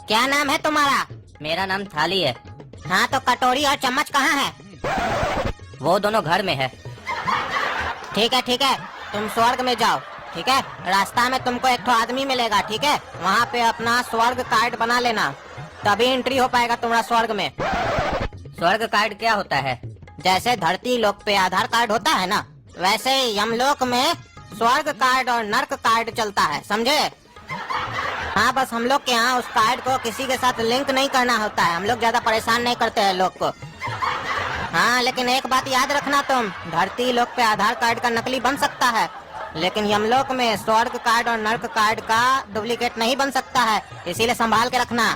क्या नाम है तुम्हारा? मेरा नाम थाली है। हाँ तो कटोरी और चम्मच कहाँ है? वो दोनों घर में है। ठीक है, तुम स्वर्ग में जाओ। ठीक है, रास्ता में तुमको एक ठो आदमी मिलेगा। ठीक है, वहाँ पे अपना स्वर्ग कार्ड बना लेना, तभी एंट्री हो पाएगा तुम्हारा स्वर्ग में। स्वर्ग कार्ड क्या होता है? जैसे धरती लोक पे आधार कार्ड होता है ना, वैसे यमलोक में स्वर्ग कार्ड और नर्क कार्ड चलता है, समझे? हाँ, बस हम लोग के यहाँ उस कार्ड को किसी के साथ लिंक नहीं करना होता है। हम लोग ज्यादा परेशान नहीं करते हैं लोग को। हाँ, लेकिन एक बात याद रखना, तुम धरती लोक पे आधार कार्ड का नकली बन सकता है, लेकिन यमलोक में स्वर्ग कार्ड और नर्क कार्ड का डुप्लीकेट नहीं बन सकता है, इसीलिए संभाल के रखना।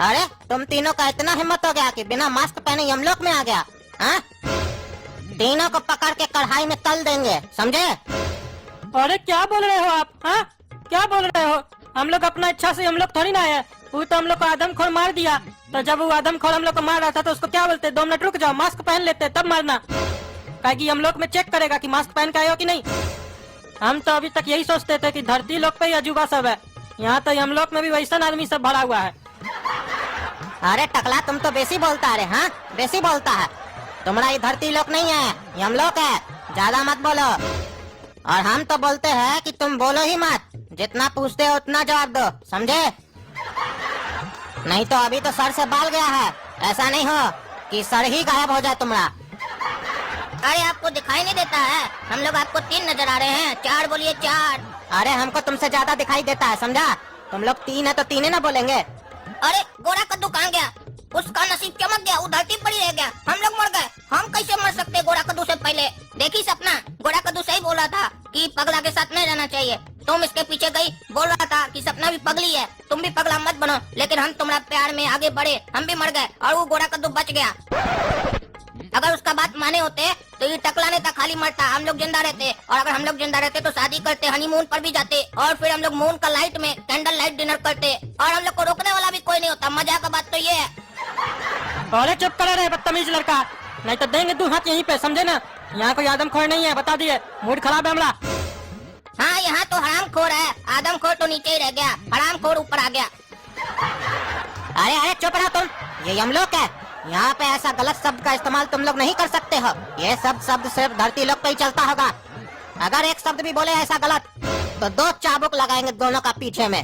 अरे तुम तीनों का इतना हिम्मत हो गया कि बिना मास्क पहने यमलोक में आ गया? हाँ, तीनों को पकड़ के कढ़ाई में तल देंगे, समझे? अरे क्या बोल रहे हो आप? हाँ, क्या बोल रहे हो? हम लोग अपना इच्छा से हम लोग थोड़ी ना आए। वो तो हम लोग को आदमखोर मार दिया। तो जब वो आदमखोर हम लोग को मार रहा था तो उसको क्या बोलते? 2 मिनट रुक जाओ, मास्क पहन लेते तब मारना। कि हम लोग में चेक करेगा कि मास्क पहन के आए हो कि नहीं। हम तो अभी तक यही सोचते थे कि धरती लोक पे ही अजूबा सब है, यहाँ तो हम लोग में भी वैसा आदमी सब भरा हुआ है। अरे टकला, तुम तो बेसी बोलता है। हाँ, बेसी बोलता है। तुम्हारा ये धरती लोक नहीं है, यमलोक है, ज्यादा मत बोलो। और हम तो बोलते हैं कि तुम बोलो ही मत, जितना पूछते हो उतना जवाब दो, समझे? नहीं तो अभी तो सर से बाल गया है, ऐसा नहीं हो कि सर ही गायब हो जाए तुम्हारा। अरे आपको दिखाई नहीं देता है? हम लोग आपको 3 नजर आ रहे हैं। 4 बोलिए, 4। अरे हमको तुमसे ज्यादा दिखाई देता है, समझा? तुम लोग 3 है तो 3 ही ना बोलेंगे। अरे गोरा कद्दू कहाँ गया? उसका नसीब चमक गया, वो धरती पर ही रह गया। हम लोग मर गए। हम कैसे मर सकते गोरा कद्दू से पहले? देखी सपना, गोरा कद्दू सही बोल रहा था कि पगला के साथ नहीं रहना चाहिए। तुम इसके पीछे गई, बोल रहा था कि सपना भी पगली है, तुम भी पगला मत बनो। लेकिन हम तुम्हारा प्यार में आगे बढ़े, हम भी मर गए और वो गोरा कद्दू बच गया। अगर उसका बात माने होते तो ये टकला नहीं था, खाली मरता, हम लोग जिंदा रहते। और अगर हम लोग जिंदा रहते तो शादी करते, हनीमून पर भी जाते, और फिर हम लोग मून का लाइट में कैंडल लाइट डिनर करते, और हम लोग को रोकने वाला भी कोई नहीं होता। मजा का बात तो ये है। अरे चुप कर रहे बदतमीज लड़का, नहीं तो देंगे 2 हाथ यहीं पे, समझे ना? यहाँ कोई आदमखोर नहीं है, बता दिए। मूड खराब है हमारा। हाँ, यहाँ तो हराम खोर है, आदम खोर तो नीचे ही रह गया, हराम खोर ऊपर आ गया। अरे चुप रहो तुम, ये यमलोक है, यहाँ पे ऐसा गलत शब्द का इस्तेमाल तुम लोग नहीं कर सकते हो। ये सब शब्द सिर्फ धरती लोक पे ही चलता होगा। अगर एक शब्द भी बोले ऐसा गलत तो 2 चाबुक लगाएंगे दोनों का पीछे में।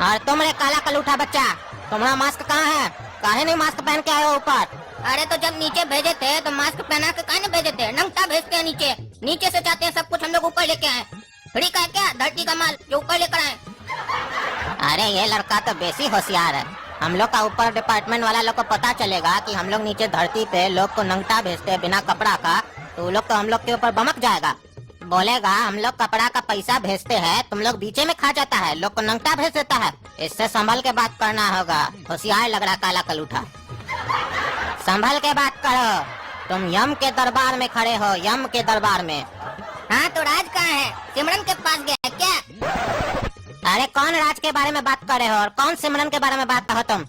और तुम रे काला कलूठा बच्चा, तुम्हारा मास्क कहाँ है? काहे नहीं मास्क पहन के आए हो ऊपर? अरे तो जब नीचे भेजे थे तो मास्क पहना के काहे भेजे थे? नंगटा भेजते हैं नीचे, नीचे से चाहते हैं सब कुछ हम लोग ऊपर लेके आए। फ्री का है क्या धरती का माल जो ऊपर लेकर आए? अरे ये लड़का तो बेसी होशियार है। हम लोग का ऊपर डिपार्टमेंट वाला लोग को पता चलेगा कि हम लोग नीचे धरती पे लोग को नंगटा भेजते हैं बिना कपड़ा का, तो लोग तो हम लोग के ऊपर बमक जाएगा। बोलेगा हम लोग कपड़ा का पैसा भेजते हैं, तुम लोग बीचे में खा जाता है, लोग को नंगटा भेज देता है। इससे संभल के बात करना होगा। होशियार लग रहा काला कलूठा, संभल के बात करो। तुम यम के दरबार में खड़े हो, यम के दरबार में। हाँ तो राज कहाँ है? सिमरन के पास गया है क्या? अरे कौन राज के बारे में बात कर रहे हो और कौन सिमरन के बारे में बात करो तुम?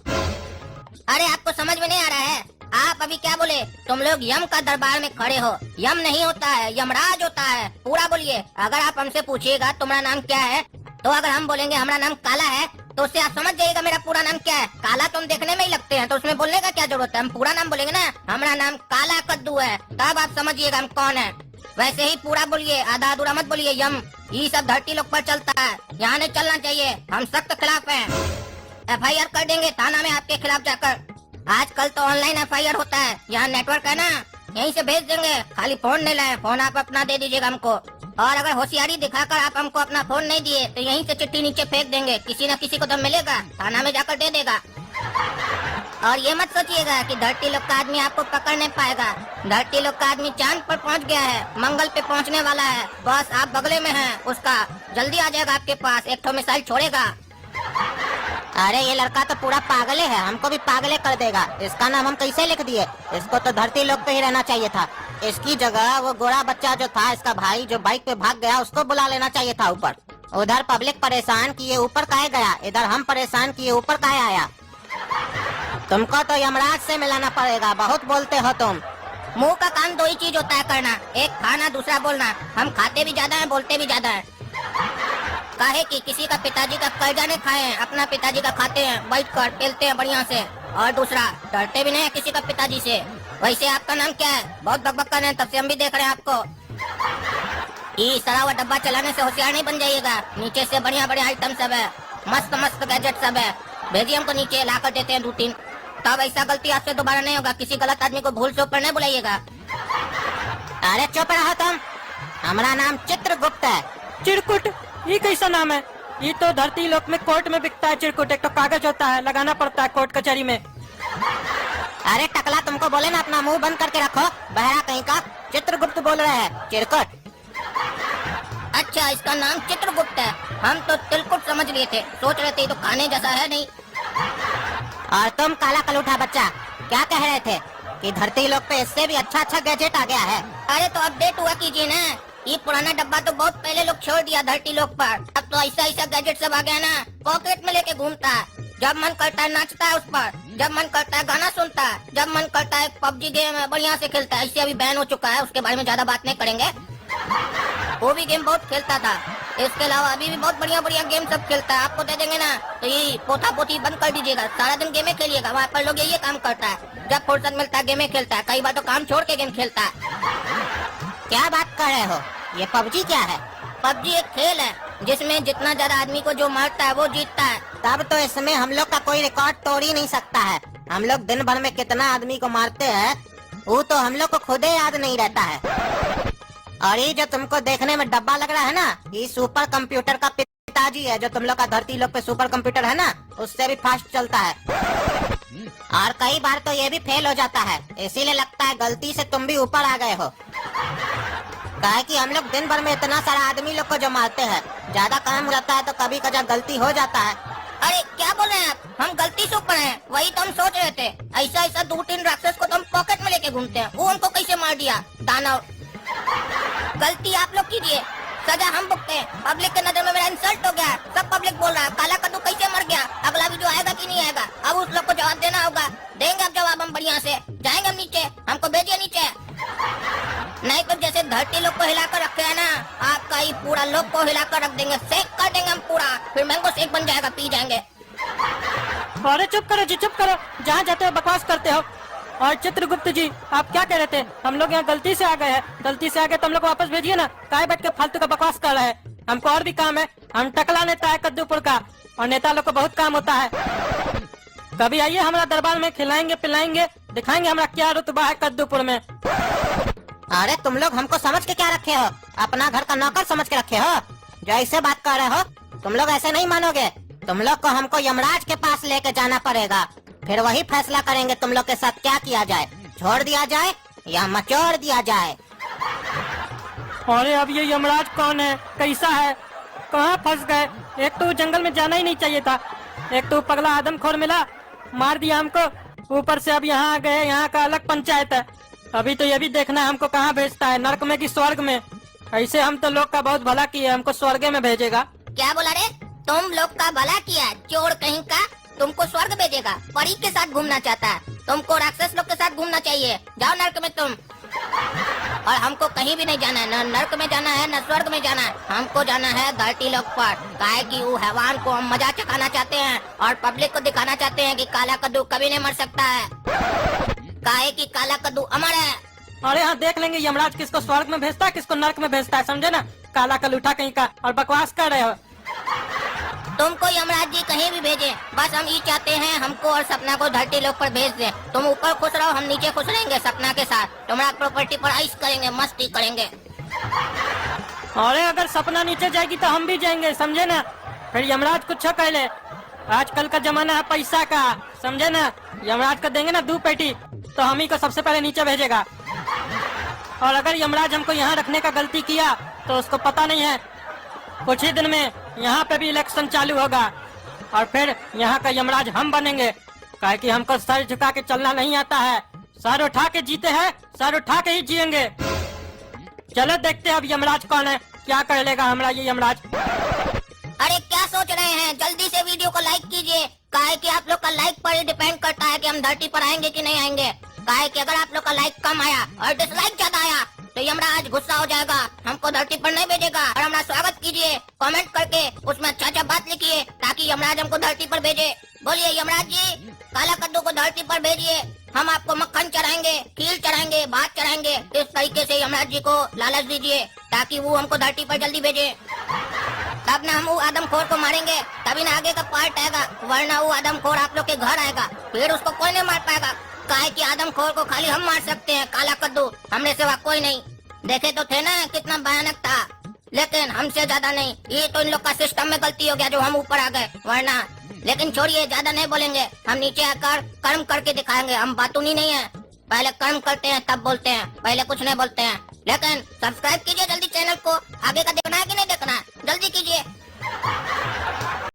अरे आपको समझ में नहीं आ रहा है? आप अभी क्या बोले? तुम लोग यम का दरबार में खड़े हो। यम नहीं होता है, यमराज होता है। पूरा बोलिए। अगर आप हमसे पूछिएगा तुम्हारा नाम क्या है, तो अगर हम बोलेंगे हमारा नाम काला है, तो उससे आप समझ जाइएगा मेरा पूरा नाम क्या है। काला तुम देखने में ही लगते हैं, तो उसमें बोलने का क्या जरूरत है? हम पूरा नाम बोलेंगे ना, हमारा नाम काला कद्दू है, तब आप समझिएगा हम कौन है। वैसे ही पूरा बोलिए, आधा अधूरा मत बोलिए। यम ये सब धरती लोक पर चलता है, यहाँ नहीं चलना चाहिए। हम सख्त खिलाफ हैं। FIR कर देंगे थाना में आपके खिलाफ जाकर। आजकल तो ऑनलाइन FIR होता है, यहाँ नेटवर्क है ना, यहीं से भेज देंगे। खाली फोन नहीं लाए, फोन आप अपना दे दीजिएगा हमको। और अगर होशियारी दिखाकर आप हमको अपना फोन नहीं दिए तो यहीं से चिट्ठी नीचे फेंक देंगे। किसी न किसी को तो मिलेगा, थाना में जाकर दे देगा। और ये मत सोचिएगा कि धरती लोक का आदमी आपको पकड़ नहीं पाएगा। धरती लोक का आदमी चांद पर पहुंच गया है, मंगल पे पहुंचने वाला है। बस आप बगले में हैं उसका, जल्दी आ जाएगा आपके पास, एक ठो मिसाइल छोड़ेगा। अरे ये लड़का तो पूरा पागले है, हमको भी पागले कर देगा। इसका नाम हम कैसे लिख दिए? इसको तो धरती लोक पे ही रहना चाहिए था। इसकी जगह वो गोरा बच्चा जो था, इसका भाई जो बाइक पे भाग गया, उसको बुला लेना चाहिए था ऊपर। उधर पब्लिक परेशान किए ऊपर काहे गया, इधर हम परेशान किए ऊपर काहे आया? तुमको तो यमराज से मिलाना पड़ेगा, बहुत बोलते हो तुम। मुंह का काम 2 ही चीज होता है करना, एक खाना दूसरा बोलना। हम खाते भी ज्यादा है, बोलते भी ज्यादा है। काहे कि किसी का पिताजी का कर्जा नहीं खाए हैं, अपना पिताजी का खाते हैं, बैठ कर पेलते हैं बढ़िया से। और दूसरा, डरते भी नहीं है किसी का पिताजी से। वैसे आपका नाम क्या है? बहुत बकबक कर रहे हैं, तब से हम भी देख रहे हैं आपको। ये सड़ा हुआ डब्बा चलाने से होशियार नहीं बन जाइएगा। नीचे से बढ़िया बढ़िया आइटम सब है, मस्त मस्त गैजेट सब है। भेजिए हमको नीचे, ला कर देते हैं 2-3। तब ऐसा गलती आपसे दोबारा नहीं होगा। किसी गलत आदमी को भूल चूक पर नहीं बुलाइएगा। अरे चुप रहो तुम, हमारा नाम चित्रगुप्त है। चिरकुट, ये कैसा नाम है? ये तो धरती लोक में कोर्ट में बिकता है चिरकुट। एक तो कागज होता है, लगाना पड़ता है कोर्ट कचहरी में। अरे टकला, तुमको बोले ना अपना मुंह बंद करके रखो, बहरा कहीं का। चित्रगुप्त बोल रहे हैं, चिरकुट। अच्छा, इसका नाम चित्रगुप्त है। हम तो तिलकुट समझ लिए थे, सोच रहे थे तो खाने जैसा है नहीं। और तुम काला कलूठा बच्चा, क्या कह रहे थे कि धरती लोक पे इससे भी अच्छा अच्छा गैजेट आ गया है? अरे तो अपडेट हुआ कीजिए ना। ये पुराना डब्बा तो बहुत पहले लोग छोड़ दिया धरती लोक पर। अब तो ऐसा ऐसा गैजेट सब आ गया ना, पॉकेट में लेके घूमता है। जब मन करता है नाचता है उस पर, जब मन करता है गाना सुनता है, जब मन करता है पबजी गेम है बढ़िया से खेलता है। इससे अभी बैन हो चुका है, उसके बारे में ज्यादा बात नहीं करेंगे। वो भी गेम बहुत खेलता था। इसके अलावा अभी भी बहुत बढ़िया बढ़िया गेम सब खेलता है। आपको दे देंगे ना तो ये पोथा पोथी बंद कर दीजिएगा, सारा दिन गेमे खेलिएगा। वहाँ पर लोग यही काम करता है, जब फुर्सत मिलता है गेमे खेलता है। कई बार तो काम छोड़ के गेम खेलता है। क्या बात कर रहे हो? ये पबजी क्या है? पबजी एक खेल है जिसमें जितना ज्यादा आदमी को जो मारता है वो जीतता है। तब तो इसमें हम लोग का कोई रिकॉर्ड तोड़ ही नहीं सकता है। हम लोग दिन भर में कितना आदमी को मारते हैं वो तो हम लोग को खुद ही याद नहीं रहता है। और ये जो तुमको देखने में डब्बा लग रहा है ना, ये सुपर कंप्यूटर का पिताजी है। जो तुम लोग का धरती लोक पे सुपर कंप्यूटर है ना, उससे भी फास्ट चलता है। और कई बार तो ये भी फेल हो जाता है, इसीलिए लगता है गलती से तुम भी ऊपर आ गए हो। काहे कि हम लोग दिन भर में इतना सारा आदमी लोग को जो मारते हैं, ज्यादा काम रहता है तो कभी कभी गलती हो जाता है। अरे क्या बोल रहे हैं आप? हम गलती से ऊपर हैं, वही तो हम सोच रहे थे। ऐसा ऐसा 2-3 राक्षस को तो हम पॉकेट में लेके घूमते हैं, वो हमको कैसे मार दिया दानव। गलती आप लोग कीजिए, सजा हम भुगते हैं। पब्लिक के नजर में मेरा इंसल्ट हो गया। सब पब्लिक बोल रहा है काला कद्दू कैसे मर गया। अगला वीडियो आएगा कि नहीं आएगा, अब उस लोग को जवाब देना होगा। देंगे अब जवाब हम बढ़िया से। जाएंगे हम नीचे, हमको भेजिए नीचे। नहीं तो जैसे धरती लोग को हिलाकर रखे है ना, आपका ही पूरा लोग को हिलाकर रख देंगे, सेक कर देंगे हम पूरा। फिर मैंगो शेक बन जाएगा, पी जाएंगे। अरे चुप करो जी, चुप करो। जहाँ जाते हो बकवास करते हो। और चित्रगुप्त जी, आप क्या कह रहे थे? हम लोग यहाँ गलती से आ गए हैं। गलती से आ गए तो हम लोग वापस भेजिए ना। काहे बैठ के फालतू का बकवास कर रहे हैं? हमको और भी काम है। हम टकला नेता है कद्दूपुर का, और नेता लोग को बहुत काम होता है। कभी आइए हमारा दरबार में, खिलाएंगे पिलाएंगे, दिखाएंगे हमारा क्या रुतबा है कद्दूपुर में। अरे तुम लोग हमको समझ के क्या रखे हो? अपना घर का नौकर समझ के रखे हो? जो ऐसे बात कर रहे हो, तुम लोग ऐसे नहीं मानोगे। तुम लोग को हमको यमराज के पास लेके जाना पड़ेगा, फिर वही फैसला करेंगे तुम लोग के साथ क्या किया जाए, छोड़ दिया जाए या मचोड़ दिया जाए। अरे अब ये यमराज कौन है, कैसा है, कहाँ फंस गए? एक तो जंगल में जाना ही नहीं चाहिए था, एक तो पगला आदमखोर मिला, मार दिया हमको। ऊपर से अब यहाँ आ गए, यहाँ का अलग पंचायत है। अभी तो ये भी देखना है हमको कहाँ भेजता है, नर्क में कि स्वर्ग में। ऐसे हम तो लोग का बहुत भला किए, हमको स्वर्ग में भेजेगा। क्या बोला रे? तुम लोग का भला किया, चोर कहीं का। तुमको स्वर्ग भेजेगा? परी के साथ घूमना चाहता है, तुमको राक्षस लोग के साथ घूमना चाहिए। जाओ नर्क में तुम। और हमको कहीं भी नहीं जाना है, न नर्क में जाना है न स्वर्ग में जाना है। हमको जाना है धरती लोक पर। काहे कि वो हैवान को हम मजा चखाना चाहते हैं और पब्लिक को दिखाना चाहते हैं कि काला कद्दू कभी नहीं मर सकता है। काहे कि काला कद्दू अमर है। अरे हाँ, देख लेंगे यमराज किसको स्वर्ग में भेजता है, किसको नर्क में भेजता है, समझे ना? काला कलूठा कहीं का, और बकवास कर रहे हो। तुमको यमराज जी कहीं भी भेजे, बस हम ये चाहते हैं हमको और सपना को धरती लोक पर भेज दे। तुम ऊपर खुश रहो, हम नीचे खुश रहेंगे सपना के साथ। तुम्हारा प्रॉपर्टी पर ऐश करेंगे, मस्ती करेंगे। अरे अगर सपना नीचे जाएगी तो हम भी जाएंगे, समझे ना? फिर यमराज कुछ कह ले। आजकल का जमाना है पैसा का, समझे ना? यमराज को देंगे ना 2 पेटी तो हम ही को सबसे पहले नीचे भेजेगा। और अगर यमराज हमको यहाँ रखने का गलती किया तो उसको पता नहीं है, कुछ ही दिन में यहाँ पे भी इलेक्शन चालू होगा और फिर यहाँ का यमराज हम बनेंगे। काहे कि हमको सर झुका के चलना नहीं आता है, सर उठा के जीते हैं, सर उठा के ही जिएंगे। चलो देखते हैं अब यमराज कौन है, क्या कर लेगा हमारा ये यमराज। अरे क्या सोच रहे हैं? जल्दी से वीडियो को लाइक कीजिए। काहे कि आप लोग का लाइक पर ही डिपेंड करता है कि हम धरती पर आएंगे कि नहीं आएंगे। काहे कि अगर आप लोग का लाइक कम आया और डिसलाइक ज्यादा आया तो यमराज गुस्सा हो जाएगा, हमको धरती पर नहीं भेजेगा। और हमारा स्वागत कीजिए कमेंट करके, उसमें अच्छा अच्छा बात लिखिए ताकि यमराज हमको धरती पर भेजे। बोलिए यमराज जी, काला कद्दू को धरती पर भेजिए, हम आपको मक्खन चढ़ाएंगे, खीर चढ़ाएंगे, भात चढ़ाएंगे। इस तरीके से यमराज जी को लालच दीजिए ताकि वो हमको धरती पर जल्दी भेजे। तब ना हम वो आदमखोर को मारेंगे, तभी ना आगे का पार्ट आएगा, वरना वो आदमखोर आप लोग के घर आएगा, फिर उसको कोई नहीं मार पाएगा। काहे कि आदमखोर को खाली हम मार सकते हैं, काला कद्दू हमने सिवा कोई नहीं। देखे तो थे ना कितना भयानक था, लेकिन हमसे ज्यादा नहीं। ये तो इन लोग का सिस्टम में गलती हो गया जो हम ऊपर आ गए, वरना। लेकिन छोड़िए, ज्यादा नहीं बोलेंगे, हम नीचे आकर कर्म करके दिखाएंगे। हम बातूनी नहीं है, पहले कर्म करते हैं तब बोलते हैं, पहले कुछ नहीं बोलते हैं। लेकिन सब्सक्राइब कीजिए जल्दी चैनल को, आगे का देखना है कि नहीं देखना है, जल्दी कीजिए।